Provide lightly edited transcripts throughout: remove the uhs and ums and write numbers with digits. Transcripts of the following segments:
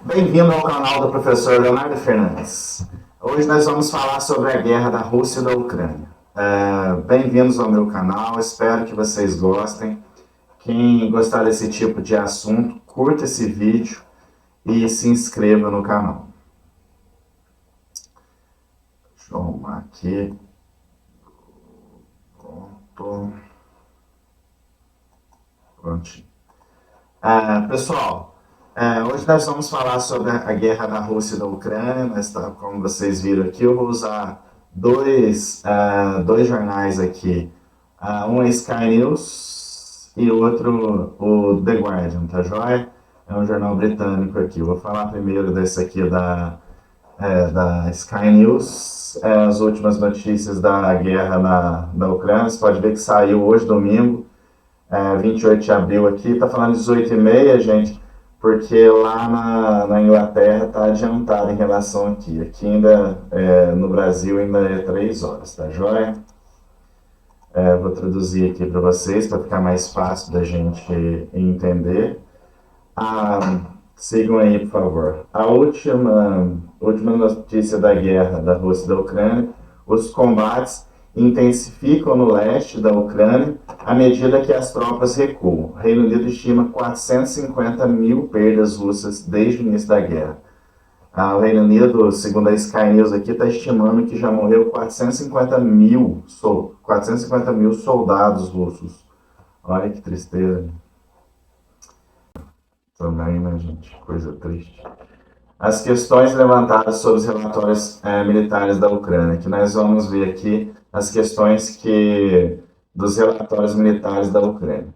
Bem-vindo ao canal do professor Leonardo Fernandes. Hoje nós vamos falar sobre a guerra da Rússia e da Ucrânia. Bem-vindos ao meu canal, espero que vocês gostem. Quem gostar desse tipo de assunto, curta esse vídeo e se inscreva no canal. Deixa eu arrumar aqui. Pronto. Prontinho. Pessoal, hoje nós vamos falar sobre a guerra da Rússia e da Ucrânia. Como vocês viram aqui, eu vou usar dois jornais aqui. Um é Sky News e outro o The Guardian, tá joia? É um jornal britânico aqui. Eu vou falar primeiro desse aqui da Sky News, as últimas notícias da guerra na Ucrânia. Você pode ver que saiu hoje, domingo, 28 de abril aqui. Está falando 18h30, gente, porque lá na Inglaterra está adiantado em relação aqui. Aqui ainda, no Brasil, ainda é 3 horas, tá joia? Vou traduzir aqui para vocês, para ficar mais fácil da gente entender. Sigam aí, por favor. A última notícia da guerra da Rússia e da Ucrânia: os combates intensificam no leste da Ucrânia à medida que as tropas recuam. O Reino Unido estima 450 mil perdas russas desde o início da guerra. O Reino Unido, segundo a Sky News aqui, está estimando que já morreu 450 mil soldados russos. Olha que tristeza. Também, né, gente? Coisa triste. As questões levantadas sobre os relatórios militares da Ucrânia, que nós vamos ver aqui as questões dos relatórios militares da Ucrânia.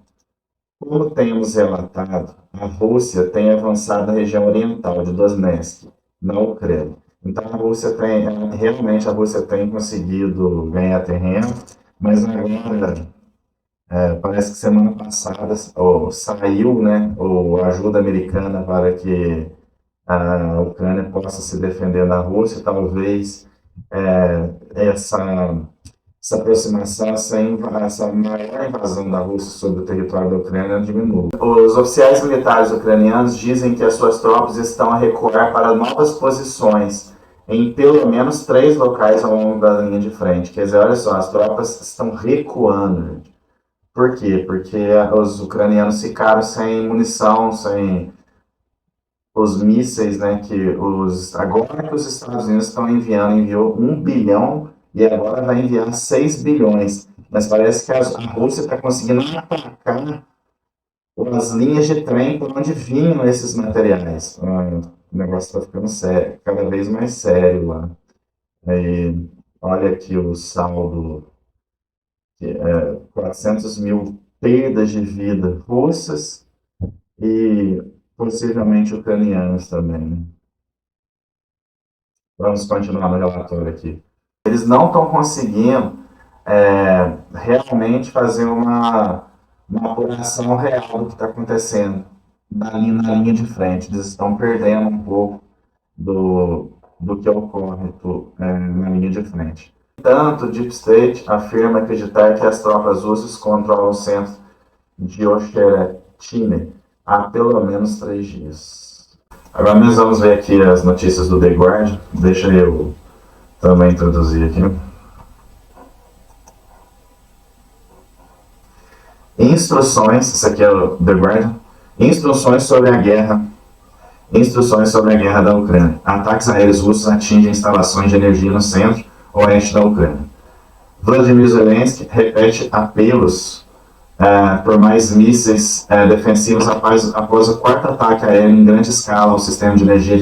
Como temos relatado, a Rússia tem avançado na região oriental de Donetsk, na Ucrânia. Então a Rússia tem conseguido ganhar terreno, mas agora parece que semana passada saiu, né, a ajuda americana para que a Ucrânia possa se defender da Rússia. Talvez essa aproximação, essa maior invasão da Rússia sobre o território da Ucrânia diminua. Os oficiais militares ucranianos dizem que as suas tropas estão a recuar para novas posições em pelo menos 3 locais ao longo da linha de frente. Quer dizer, olha só, as tropas estão recuando, gente. Por quê? Porque os ucranianos ficaram sem munição, sem os mísseis, né, agora que os Estados Unidos enviou 1 bilhão e agora vai enviar 6 bilhões. Mas parece que a Rússia está conseguindo atacar as linhas de trem por onde vinham esses materiais. O negócio está ficando sério, cada vez mais sério lá. Olha aqui o saldo. 400 mil perdas de vida russas e possivelmente ucranianas também. Vamos continuar no relatório aqui. Eles não estão conseguindo realmente fazer uma apuração real do que está acontecendo na linha de frente. Eles estão perdendo um pouco do que ocorre na linha de frente. Tanto, o Deep State afirma acreditar que as tropas russas controlam o centro de Ocheretine há pelo menos 3 dias. Agora nós vamos ver aqui as notícias do The Guardian. Deixa eu também introduzir aqui. Instruções, isso aqui é o The Guardian. Instruções sobre a guerra da Ucrânia. Ataques aéreos russos atingem instalações de energia no centro oeste da Ucrânia. Vladimir Zelensky repete apelos por mais mísseis defensivos após o 4º ataque aéreo em grande escala ao sistema de energia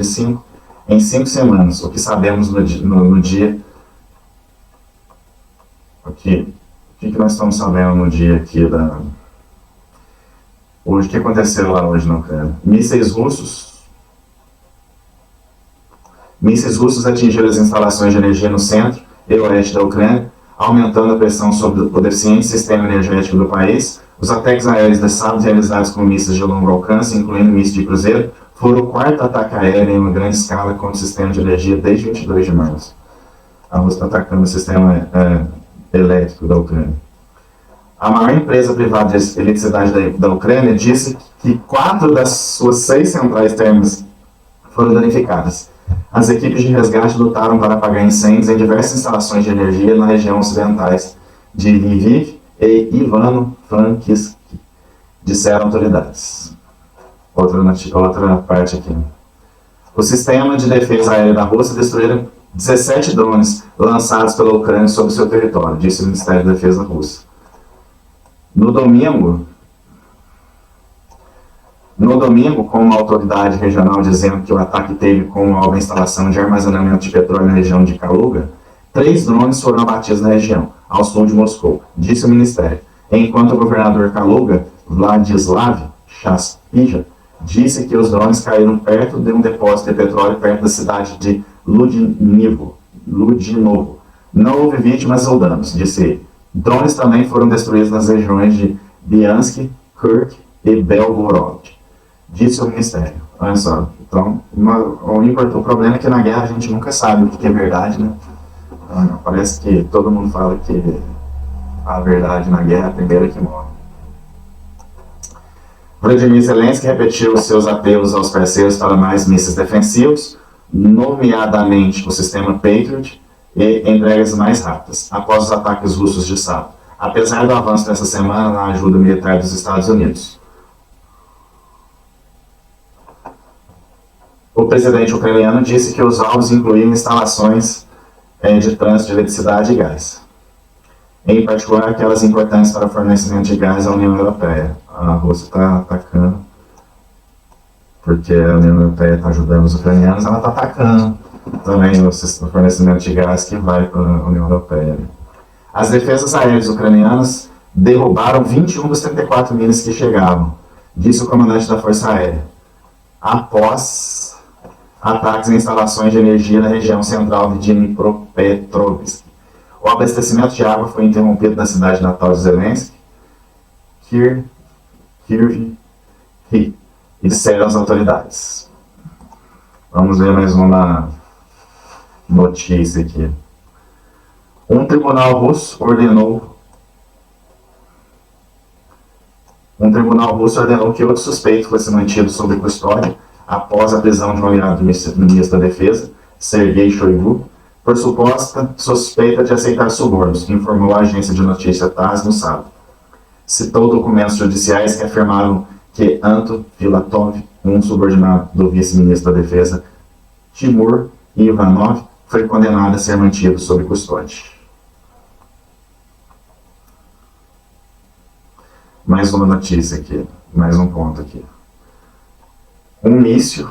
em 5 semanas. O que sabemos no dia... O que nós estamos sabendo no dia aqui hoje? O que aconteceu lá hoje na Ucrânia? Mísseis russos atingiram as instalações de energia no centro e oeste da Ucrânia, aumentando a pressão sobre o deficiente sistema energético do país. Os ataques aéreos de sábado, realizados com mísseis de longo alcance, incluindo mísseis de cruzeiro, foram o 4º ataque aéreo em uma grande escala contra o sistema de energia desde 22 de março. A Rússia está atacando o sistema elétrico da Ucrânia. A maior empresa privada de eletricidade da Ucrânia disse que 4 das suas 6 centrais térmicas foram danificadas. As equipes de resgate lutaram para apagar incêndios em diversas instalações de energia na região ocidentais de Lviv e Ivano-Frankivsk, disseram autoridades. Outra parte aqui. O sistema de defesa aérea da Rússia destruíram 17 drones lançados pela Ucrânia sobre seu território, disse o Ministério da Defesa russo. No domingo, com uma autoridade regional dizendo que o ataque teve como alvo a instalação de armazenamento de petróleo na região de Kaluga, 3 drones foram abatidos na região, ao sul de Moscou, disse o Ministério, enquanto o governador Kaluga, Vladislav Shaspija, disse que os drones caíram perto de um depósito de petróleo perto da cidade de Ludinovo. Não houve vítimas ou danos, disse ele. Drones também foram destruídos nas regiões de Biansk, Kursk e Belgorod, disse o Ministério. Olha só, então, o problema é que na guerra a gente nunca sabe o que é verdade, né? Parece que todo mundo fala que a verdade na guerra é a primeira que morre. Volodymyr Zelensky repetiu seus apelos aos parceiros para mais mísseis defensivos, nomeadamente o sistema Patriot e entregas mais rápidas, após os ataques russos de sábado, apesar do avanço dessa semana na ajuda militar dos Estados Unidos. O presidente ucraniano disse que os alvos incluíam instalações de trânsito de eletricidade e gás, em particular aquelas importantes para o fornecimento de gás à União Europeia. A Rússia está atacando, porque a União Europeia está ajudando os ucranianos, ela está atacando também o fornecimento de gás que vai para a União Europeia. As defesas aéreas ucranianas derrubaram 21 dos 34 mísseis que chegavam, disse o comandante da Força Aérea, após ataques em instalações de energia na região central de Dnipropetrovsk. O abastecimento de água foi interrompido na cidade natal de Zelensky, Kyiv, e disseram as autoridades. Vamos ver mais uma notícia aqui. Um tribunal russo ordenou que outro suspeito fosse mantido sob custódia após a prisão de um aliado do ministro da Defesa, Sergei Shoigu, por suposta suspeita de aceitar subornos, informou a agência de notícia TASS no sábado. Citou documentos judiciais que afirmaram que Anton Filatov, um subordinado do vice-ministro da Defesa, Timur Ivanov, foi condenado a ser mantido sob custódia. Mais uma notícia aqui, mais um ponto aqui. Um míssil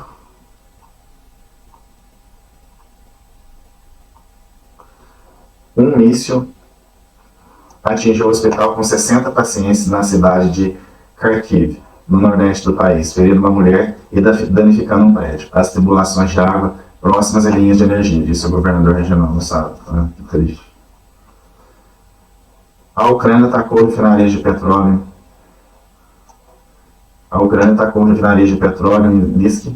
atingiu o hospital com 60 pacientes na cidade de Kharkiv, no nordeste do país, ferindo uma mulher e danificando um prédio. As tubulações de água próximas a linhas de energia, disse o governador regional no sábado. Que triste. A Ucrânia atacou refinarias de petróleo. Em Lisk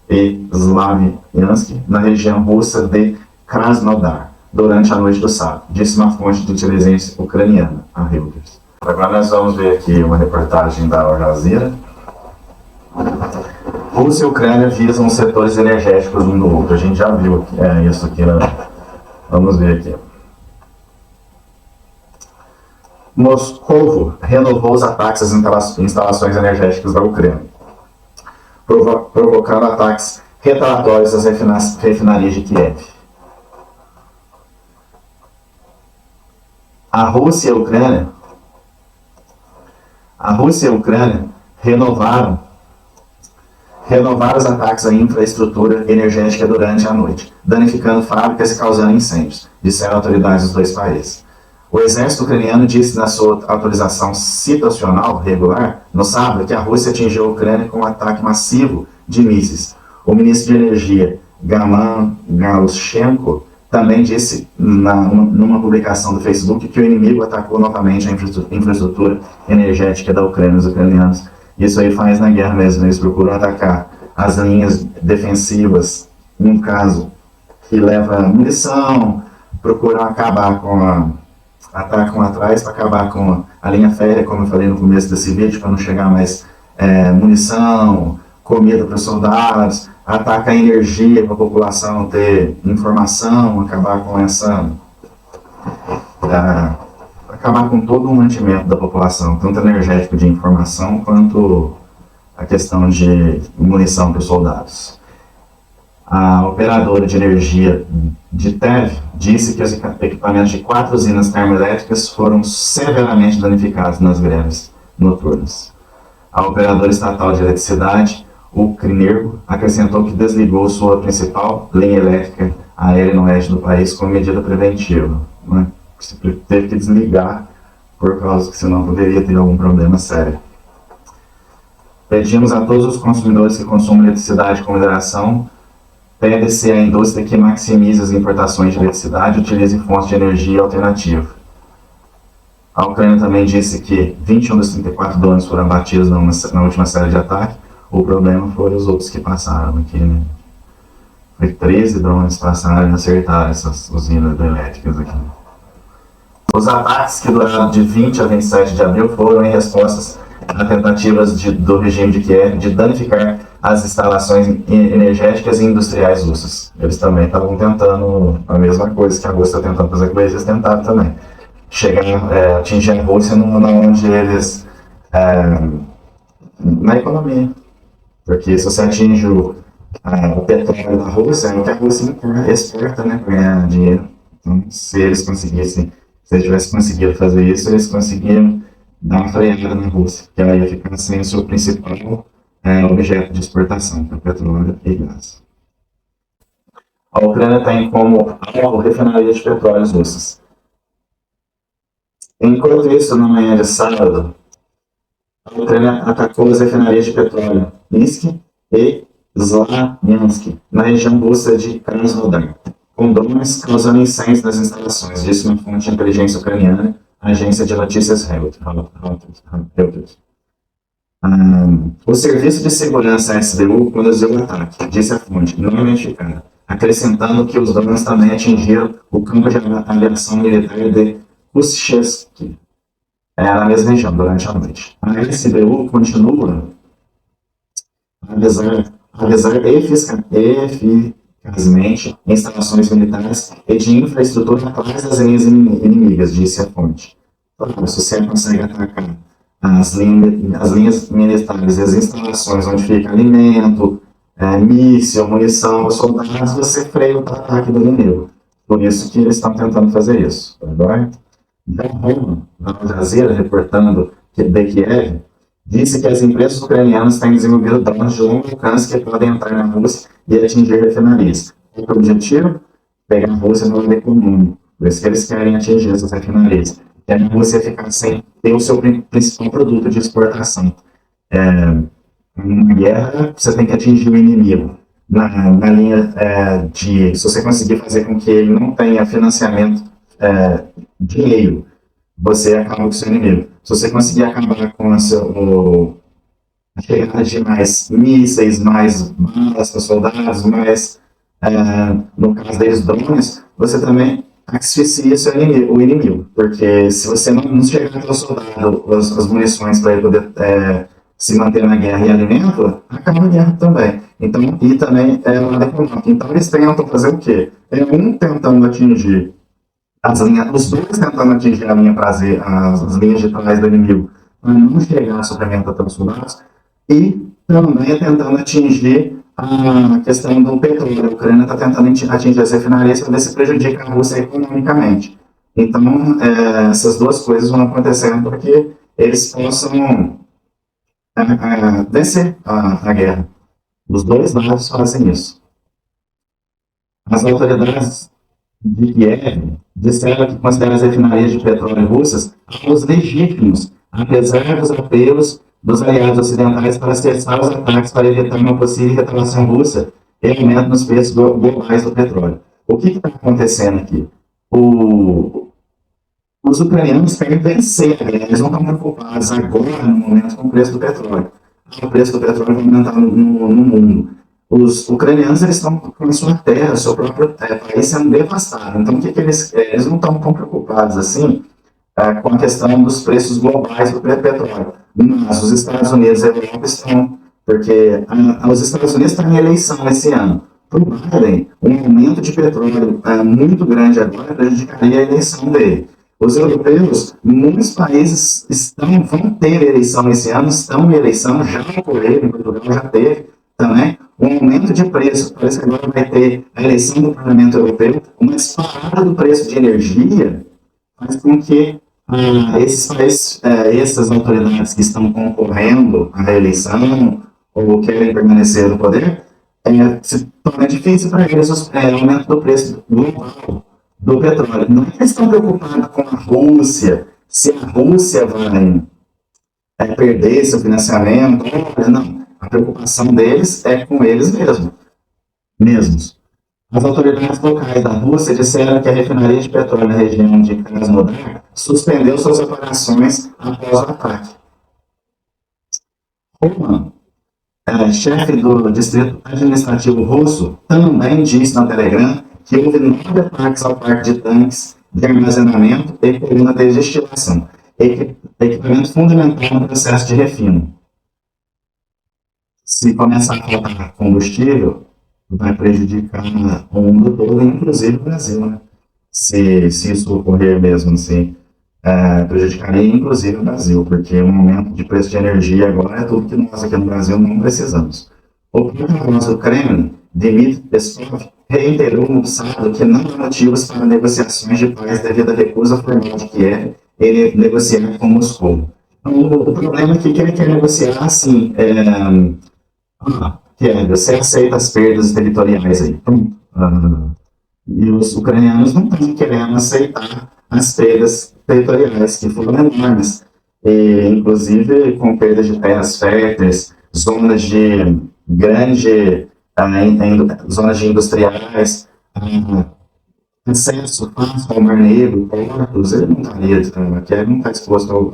e Slaviansk, na região russa de Krasnodar, durante a noite do sábado, disse uma fonte de inteligência ucraniana, a Reuters. Agora nós vamos ver aqui uma reportagem da Al Jazeera. Rússia e Ucrânia visam os setores energéticos um do outro. A gente já viu isso aqui, né? Vamos ver aqui. Moscou renovou os ataques às instalações energéticas da Ucrânia, provocando ataques retaliatórios às refinarias de Kiev. A Rússia e a Ucrânia renovaram os ataques à infraestrutura energética durante a noite, danificando fábricas e causando incêndios, disseram autoridades dos dois países. O exército ucraniano disse na sua atualização situacional regular, no sábado, que a Rússia atingiu a Ucrânia com um ataque massivo de mísseis. O ministro de Energia, Gaman Galchenko, também disse numa publicação do Facebook que o inimigo atacou novamente a infraestrutura energética da Ucrânia. Os ucranianos, isso aí faz na guerra mesmo, eles procuram atacar as linhas defensivas, num caso que leva munição, procuram acabar atacam atrás para acabar com a linha férrea, como eu falei no começo desse vídeo, para não chegar mais munição, comida para os soldados, ataca a energia para a população ter informação, acabar com acabar com todo o mantimento da população, tanto energético de informação quanto a questão de munição para os soldados. A operadora de energia de TEV disse que os equipamentos de 4 usinas termoelétricas foram severamente danificados nas greves noturnas. A operadora estatal de eletricidade, o Crinergo, acrescentou que desligou sua principal linha elétrica aérea no oeste do país como medida preventiva. Né? Teve que desligar por causa que senão poderia ter algum problema sério. Pedimos a todos os consumidores que consumem eletricidade com moderação, pede-se à indústria que maximize as importações de eletricidade e utilize fontes de energia alternativa. A Ucrânia também disse que 21 dos 34 drones foram abatidos na última série de ataque. O problema foi os outros que passaram aqui, né? Foi 13 drones passaram e acertaram essas usinas elétricas aqui. Os ataques que duraram de 20 a 27 de abril foram em respostas a tentativas do regime de Kiev de danificar as instalações energéticas e industriais russas. Eles também estavam tentando a mesma coisa que a Rússia está tentando fazer com eles tentaram também. Chegar, atingir a Rússia onde eles... na economia. Porque se você atinge o petróleo da Rússia, é o que a Rússia exporta, né, para ganhar dinheiro. Então, se eles tivessem conseguido fazer isso, eles conseguiram dar uma freada na Rússia, que ela ia ficar sem o seu principal objeto de exportação, que é o petróleo e gás. A Ucrânia tem como alvo refinarias de petróleo russas. Enquanto isso, na manhã de sábado, a Ucrânia atacou as refinarias de petróleo Minsk e Slavyansk, na região russa de Krasnodar, com drones causando incêndios nas instalações, disse uma fonte de inteligência ucraniana, a agência de notícias Reuters. O Serviço de Segurança SBU conduziu o ataque, disse a fonte, não identificada, acrescentando que os drones também atingiram o campo de aviação militar de Kushchevsky, na mesma região, durante a noite. A SBU continua a avisar eficazmente instalações militares e de infraestrutura atrás das linhas inimigas, disse a fonte. Claro, se você consegue atacar as linhas militares e as instalações onde fica alimento, míssil, munição, soldados, você freia o ataque do inimigo. Por isso que eles estão tentando fazer isso. Agora, a Al Jazeera, reportando de Kiev, disse que as empresas ucranianas têm desenvolvido drones de longo alcance que podem entrar na Rússia e atingir refinarias. O objetivo? Pegar a Rússia no meio comum. Por isso que eles querem atingir essas refinarias. Querem a Rússia ficar sem ter o seu principal produto de exportação. Numa guerra, você tem que atingir o inimigo. Na linha se você conseguir fazer com que ele não tenha financiamento dinheiro, você acaba com o seu inimigo. Se você conseguir acabar com a chegada de mais mísseis, mais balas para soldados, mais, no caso deles, drones, você também asfixia o inimigo. Porque se você não chegar até o soldado, as munições para ele poder se manter na guerra e alimento, acaba a guerra também. Então, e também o lado econômico. Então, eles tentam fazer o quê? Um tentando atingir os dois tentando atingir a linha as linhas de trás do inimigo para não chegar a suprimento até os soldados, e também tentando atingir a questão do petróleo. A Ucrânia está tentando atingir as refinarias para ver se prejudica a Rússia economicamente. Então, essas duas coisas vão acontecendo para que eles possam vencer a guerra. Os dois lados fazem isso. As autoridades de Kiev disseram que consideram as refinarias de petróleo russas alvos legítimos, apesar dos apelos dos aliados ocidentais para cessar os ataques para evitar uma possível retaliação russa e aumento nos preços globais do petróleo. O que está acontecendo aqui? Os ucranianos querem vencer a guerra, eles não estão preocupados agora, no momento, com o preço do petróleo. O preço do petróleo vai aumentar no mundo. Os ucranianos, eles estão com a sua terra, o seu próprio país sendo devastado. Então, eles não estão tão preocupados assim com a questão dos preços globais do petróleo. Mas os Estados Unidos e a Europa estão porque os Estados Unidos estão em eleição esse ano. Para o Biden, um aumento de petróleo muito grande agora prejudicaria a eleição dele. Os europeus, muitos países vão ter eleição esse ano, estão em eleição, já ocorreram, em Portugal já teve também, um aumento de preço. Parece que agora vai ter a eleição do Parlamento Europeu, uma disparada do preço de energia faz com que esses países, essas autoridades que estão concorrendo à reeleição ou querem permanecer no poder, se torna difícil para eles o aumento do preço global do petróleo. Não é que eles estão preocupados com a Rússia, se a Rússia vai perder seu financiamento, não. A preocupação deles é com eles mesmos. As autoridades locais da Rússia disseram que a refinaria de petróleo na região de Krasnodar suspendeu suas operações após o ataque. Roman, chefe do distrito administrativo russo, também disse no Telegram que houve 9 ataques ao parque de tanques de armazenamento e coluna de destilação, equipamento fundamental no processo de refino. Se começar a faltar combustível, vai prejudicar o mundo todo, inclusive o Brasil, né? Se isso ocorrer mesmo, assim, prejudicaria inclusive o Brasil, porque um aumento de preço de energia agora é tudo que nós aqui no Brasil não precisamos. O porta-voz do Kremlin, Dmitry Peskov, reiterou no sábado que não há motivos para negociações de paz devido à recusa formal de Kiev em negociar com Moscou. Então, o problema aqui é que ele quer negociar assim, você aceita as perdas territoriais aí. E os ucranianos não estão querendo aceitar as perdas territoriais, que foram enormes, inclusive com perda de terras férteis, zonas de zonas de industriais, acesso fácil ao Mar Negro, portos. Ele não está disposto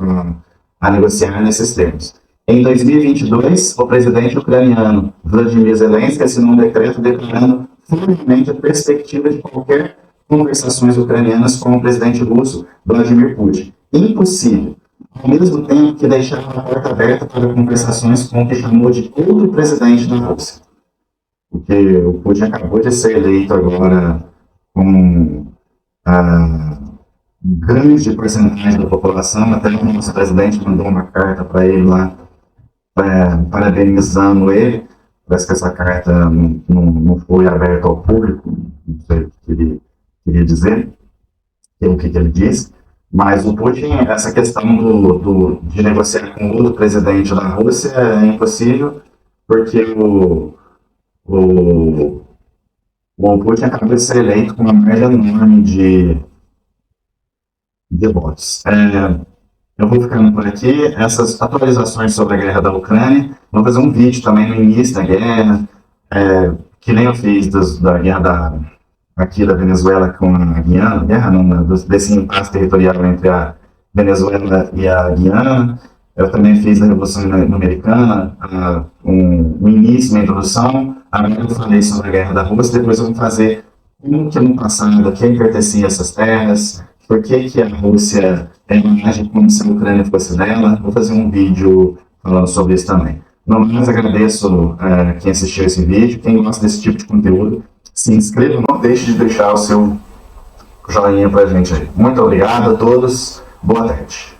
a negociar nesses termos. Em 2022, o presidente ucraniano Vladimir Zelensky assinou um decreto declarando formalmente a perspectiva de qualquer conversações ucranianas com o presidente russo Vladimir Putin. Impossível. Ao mesmo tempo que deixava a porta aberta para conversações com o que chamou de outro presidente da Rússia. Porque o Putin acabou de ser eleito agora com grande porcentagem da população, até o nosso presidente mandou uma carta para ele lá, parabenizando ele. Parece que essa carta não foi aberta ao público, não sei o que ele queria dizer, o que ele disse, mas o Putin, essa questão de negociar com outro presidente da Rússia é impossível, porque o Putin acabou de ser eleito com uma margem enorme de votos. Eu vou ficando por aqui. Essas atualizações sobre a guerra da Ucrânia, vou fazer um vídeo também no início da guerra, que nem eu fiz da guerra aqui da Venezuela com a Guiana, desse impasse territorial entre a Venezuela e a Guiana. Eu também fiz na Revolução Americana, um início, uma introdução. Agora eu falei sobre a guerra da Rússia, depois eu vou fazer como que no passado, quem pertencia a essas terras, por que a Rússia age como se a Ucrânia fosse dela. Vou fazer um vídeo falando sobre isso também. No mais, agradeço quem assistiu esse vídeo. Quem gosta desse tipo de conteúdo, se inscreva, não deixe de deixar o seu joinha pra gente aí. Muito obrigado a todos, boa tarde.